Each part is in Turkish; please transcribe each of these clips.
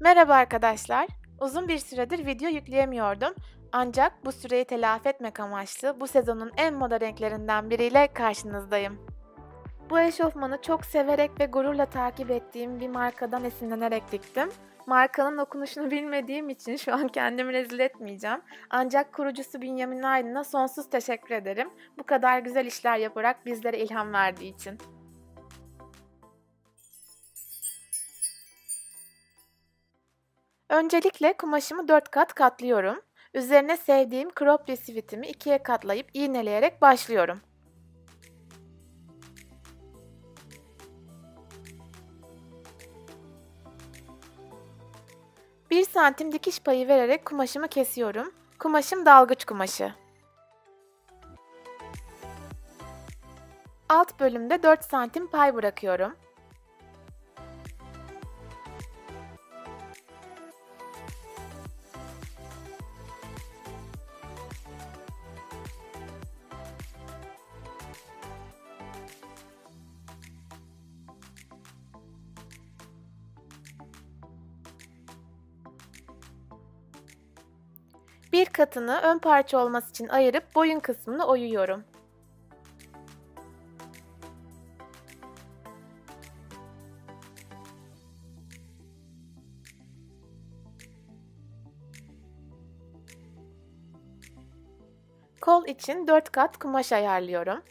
Merhaba arkadaşlar. Uzun bir süredir video yükleyemiyordum. Ancak bu süreyi telafi etmek amaçlı bu sezonun en moda renklerinden biriyle karşınızdayım. Bu eşofmanı çok severek ve gururla takip ettiğim bir markadan esinlenerek diktim. Markanın okunuşunu bilmediğim için şu an kendimi rezil etmeyeceğim. Ancak kurucusu Bünyamin Aydın'a sonsuz teşekkür ederim. Bu kadar güzel işler yaparak bizlere ilham verdiği için. Öncelikle kumaşımı 4 kat katlıyorum. Üzerine sevdiğim crop bir sivitimi ikiye katlayıp iğneleyerek başlıyorum. 1 santim dikiş payı vererek kumaşımı kesiyorum. Kumaşım dalgıç kumaşı. Alt bölümde 4 santim pay bırakıyorum. Bir katını ön parça olması için ayırıp boyun kısmını oyuyorum. Kol için 4 kat kumaş ayarlıyorum.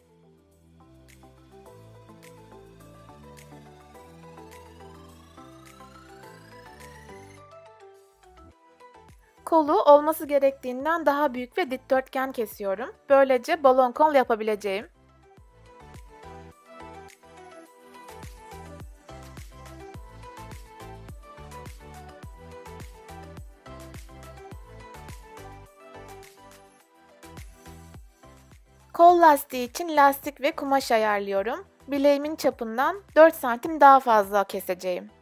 Kolu olması gerektiğinden daha büyük ve dikdörtgen kesiyorum. Böylece balon kol yapabileceğim. Kol lastiği için lastik ve kumaş ayarlıyorum. Bileğimin çapından 4 santim daha fazla keseceğim.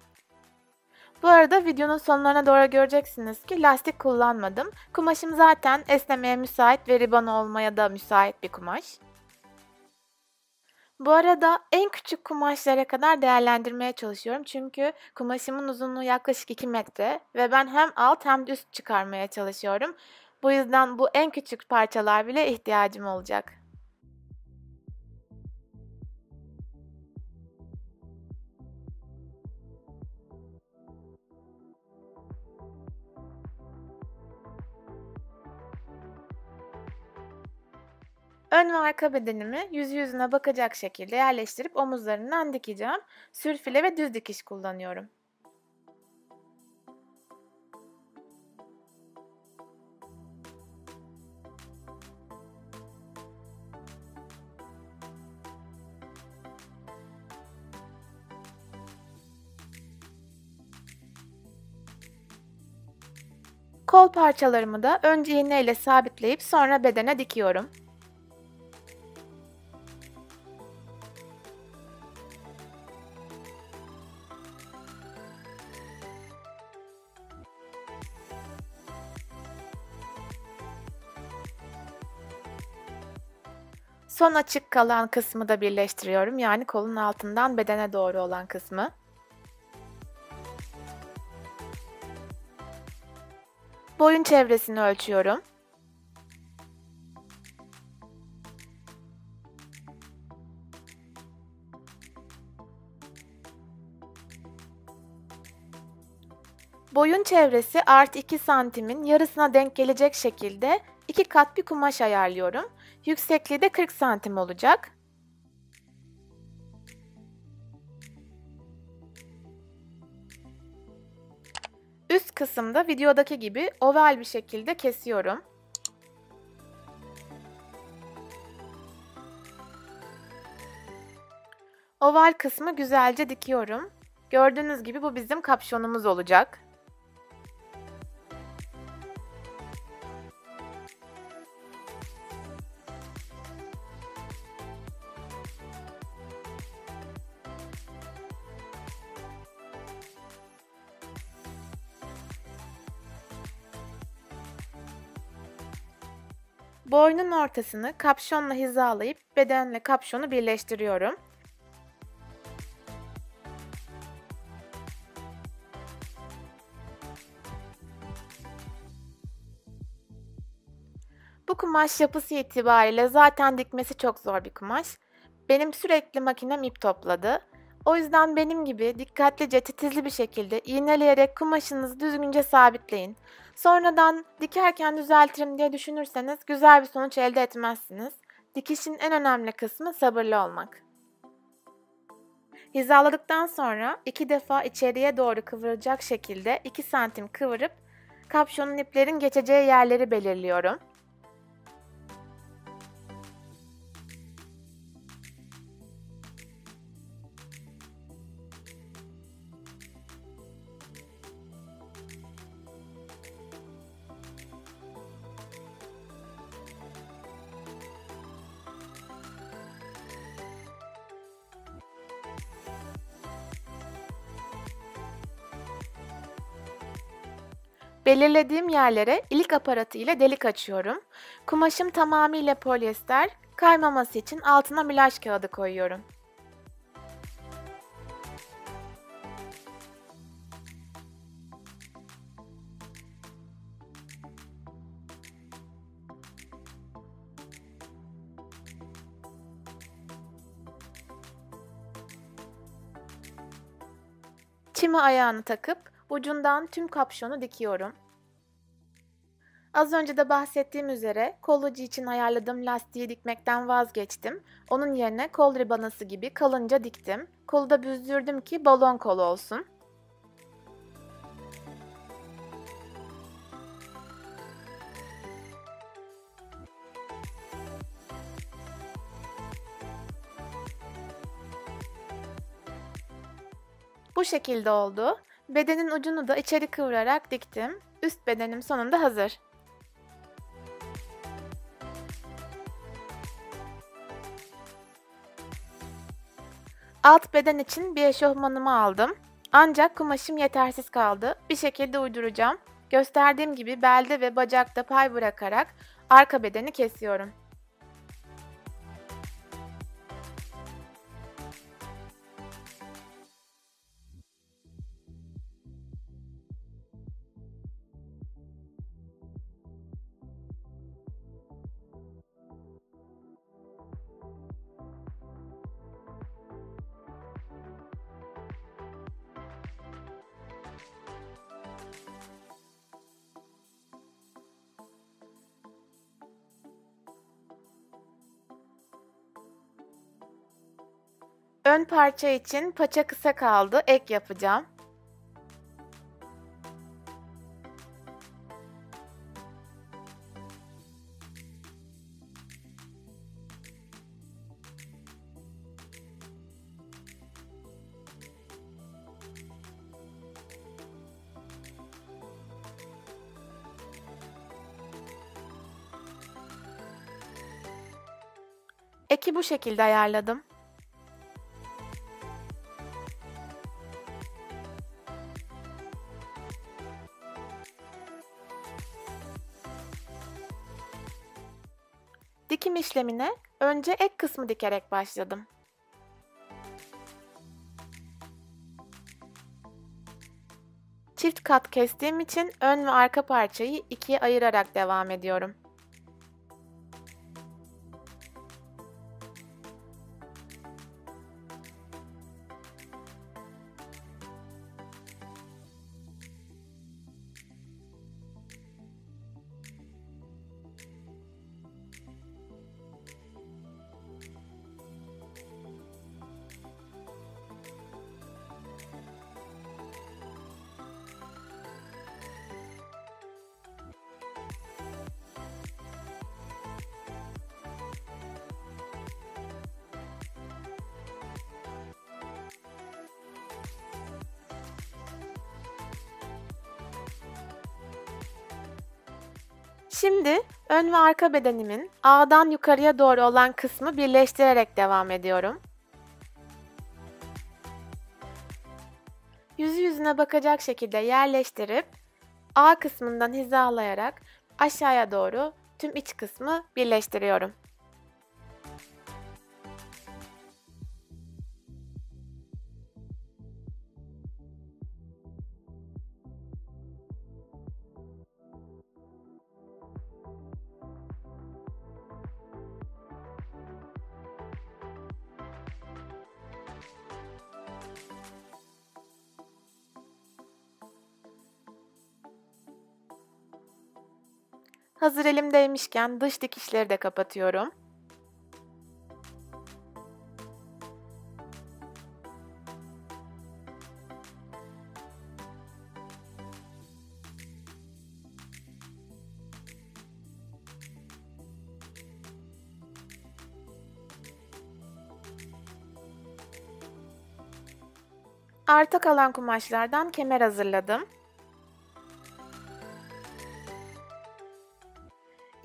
Bu arada videonun sonlarına doğru göreceksiniz ki lastik kullanmadım. Kumaşım zaten esnemeye müsait ve riban olmaya da müsait bir kumaş. Bu arada en küçük kumaşlara kadar değerlendirmeye çalışıyorum. Çünkü kumaşımın uzunluğu yaklaşık 2 metre ve ben hem alt hem de üst çıkarmaya çalışıyorum. Bu yüzden bu en küçük parçalar bile ihtiyacım olacak. Ön ve arka bedenimi yüzü yüzüne bakacak şekilde yerleştirip omuzlarından dikeceğim. Sürfile ve düz dikiş kullanıyorum. Kol parçalarımı da önce iğne ile sabitleyip sonra bedene dikiyorum. Son açık kalan kısmı da birleştiriyorum. Yani kolun altından bedene doğru olan kısmı. Boyun çevresini ölçüyorum. Boyun çevresi artı 2 santimin yarısına denk gelecek şekilde 2 kat bir kumaş ayarlıyorum. Yüksekliği de 40 santim olacak. Üst kısımda videodaki gibi oval bir şekilde kesiyorum. Oval kısmı güzelce dikiyorum. Gördüğünüz gibi bu bizim kapşonumuz olacak. Boynun ortasını kapşonla hizalayıp bedenle kapşonu birleştiriyorum. Bu kumaş yapısı itibariyle zaten dikmesi çok zor bir kumaş. Benim sürekli makinem ip topladı. O yüzden benim gibi dikkatlice titizli bir şekilde iğneleyerek kumaşınızı düzgünce sabitleyin. Sonradan dikerken düzeltirim diye düşünürseniz güzel bir sonuç elde etmezsiniz. Dikişin en önemli kısmı sabırlı olmak. Hizaladıktan sonra 2 defa içeriye doğru kıvıracak şekilde 2 santim kıvırıp kapşonun iplerin geçeceği yerleri belirliyorum. Belirlediğim yerlere ilik aparatı ile delik açıyorum. Kumaşım tamamıyla polyester, kaymaması için altına mülaş kağıdı koyuyorum. Çimi ayağını takıp ucundan tüm kapşonu dikiyorum. Az önce de bahsettiğim üzere kollucu için ayarladığım lastiği dikmekten vazgeçtim. Onun yerine kol ribanası gibi kalınca diktim. Kolu da büzdürdüm ki balon kol olsun. Bu şekilde oldu. Bedenin ucunu da içeri kıvırarak diktim. Üst bedenim sonunda hazır. Alt beden için bir eşofmanımı aldım. Ancak kumaşım yetersiz kaldı. Bir şekilde uyduracağım. Gösterdiğim gibi belde ve bacakta pay bırakarak arka bedeni kesiyorum. Ön parça için paça kısa kaldı. Ek yapacağım. Eki bu şekilde ayarladım. Dikim işlemine önce ek kısmı dikerek başladım. Çift kat kestiğim için ön ve arka parçayı ikiye ayırarak devam ediyorum. Şimdi ön ve arka bedenimin A'dan yukarıya doğru olan kısmı birleştirerek devam ediyorum. Yüzü yüzüne bakacak şekilde yerleştirip A kısmından hizalayarak aşağıya doğru tüm iç kısmı birleştiriyorum. Hazır elimdeymişken dış dikişleri de kapatıyorum. Arta kalan kumaşlardan kemer hazırladım.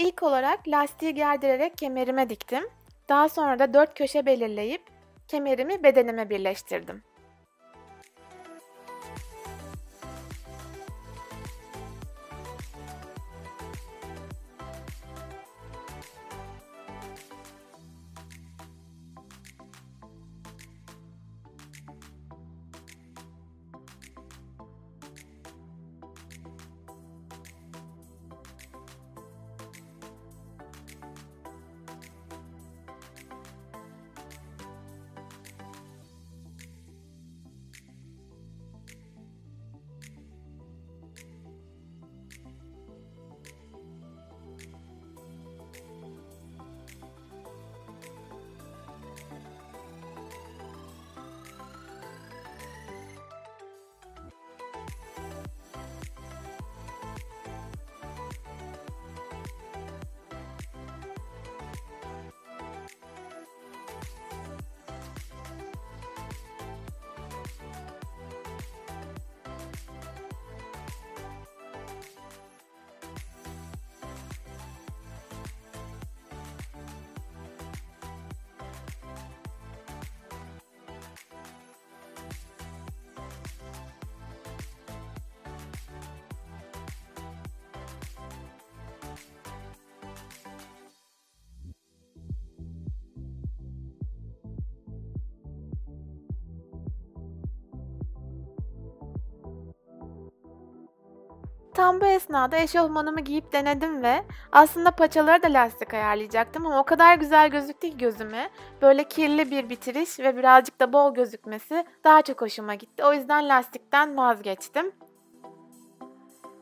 İlk olarak lastiği gerdirerek kemerime diktim. Daha sonra da 4 köşe belirleyip kemerimi bedenime birleştirdim. Tam bu esnada eşofmanımı giyip denedim ve aslında paçalara da lastik ayarlayacaktım ama o kadar güzel gözüktü ki gözüme. Böyle kirli bir bitiriş ve birazcık da bol gözükmesi daha çok hoşuma gitti. O yüzden lastikten vazgeçtim.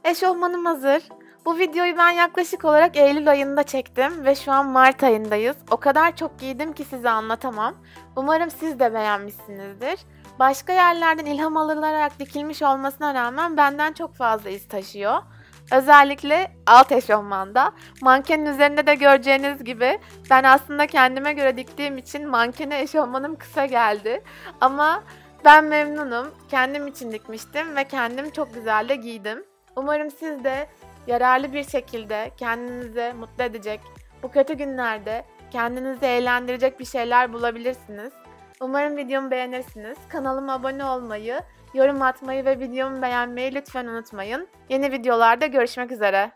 Eşofmanım hazır. Bu videoyu ben yaklaşık olarak Eylül ayında çektim ve şu an Mart ayındayız. O kadar çok giydim ki size anlatamam. Umarım siz de beğenmişsinizdir. Başka yerlerden ilham alınarak dikilmiş olmasına rağmen benden çok fazla iz taşıyor. Özellikle alt eşofmanda. Mankenin üzerinde de göreceğiniz gibi ben aslında kendime göre diktiğim için mankene eşofmanım kısa geldi. Ama ben memnunum. Kendim için dikmiştim ve kendim çok güzel de giydim. Umarım siz de yararlı bir şekilde kendinizi mutlu edecek, bu kötü günlerde kendinizi eğlendirecek bir şeyler bulabilirsiniz. Umarım videomu beğenirsiniz. Kanalıma abone olmayı, yorum atmayı ve videomu beğenmeyi lütfen unutmayın. Yeni videolarda görüşmek üzere.